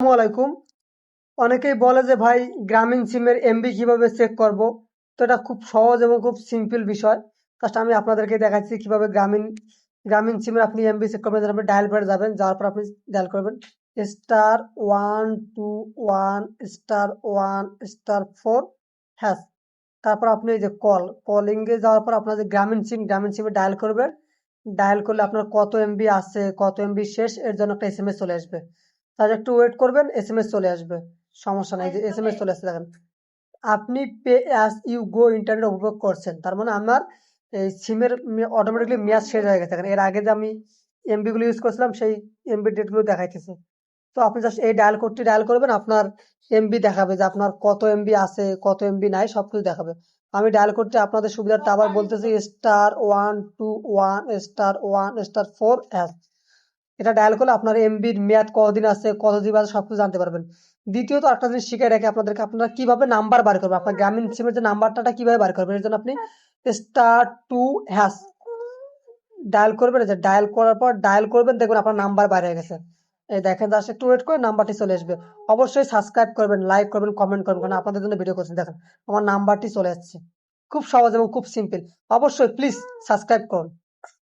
আসসালামু আলাইকুম। অনেকেই বলে যে ভাই গ্রামীণ সিমের এমবি কিভাবে চেক করব। তো এটা খুব সহজ এবং খুব সিম্পল বিষয়। জাস্ট আমি আপনাদেরকে দেখাচ্ছি কিভাবে গ্রামীণ গ্রামীণ সিমের আপনি এমবি চেক করবেন। আপনি ডায়াল প্যাডে যাবেন, যাওয়ার পর আপনি ডায়াল করবেন *121*4#। তারপর আপনি এই যে কলিংয়ে যাওয়ার পর আপনার যে গ্রামীণ সিমে ডায়াল করবেন। ডায়াল করলে আপনার কত এমবি আছে, কত এমবি শেষ, এর জন্য একটা এসএমএস চলে আসবে। তাহলে একটু ওয়েট করবেন, এসএমএস চলে আসবে। সমস্যা নাই, যে এসএমএস চলে আসছে দেখেন। আপনি pay as you go internet উপভোগ করছেন, তার মানে আমার এই সিমের অটোমেটিকলি মেয়াদ শেষ হয়ে গেছে। এর আগে যে আমি এমবি গুলো ইউজ করছিলাম সেই এমবি ডেট গুলো দেখাইতেছে। তো আপনি জাস্ট এই ডায়াল কোডটি ডায়াল করবেন, আপনার এমবি দেখাবে যে আপনার কত এমবি আছে, কত এমবি নাই, সবকিছু দেখাবে। আমি ডায়াল কোডটি আপনাদের সুবিধার্থে আবার বলতেছি, *121*4#। এটা ডায়াল করলে আপনার এমবির মেয়াদ কতদিন আছে, কত জিবি আছে, সবকিছু জানতে পারবেন। দ্বিতীয়ত একটা জিনিস শিখাই রাখি আপনাদেরকে, আপনারা কিভাবে নাম্বার বার করবেন। আপনার গ্রামীণ সিমের যে নাম্বারটা কিভাবে বার করবেন, এর জন্য আপনি *2# ডায়াল করবেন। এই যে ডায়াল করার পর ডায়াল করবেন, দেখবেন আপনার নাম্বার বাইরে হয়ে গেছে। এই দেখেন, জাস্ট একটু ওয়েট করে নাম্বারটি চলে আসবে। অবশ্যই সাবস্ক্রাইব করবেন, লাইক করবেন, কমেন্ট করবেন, কারণ আপনাদের জন্য ভিডিও করছি। দেখেন আমার নাম্বারটি চলে আসছে। খুব সহজ এবং খুব সিম্পল। অবশ্যই প্লিজ সাবস্ক্রাইব করুন।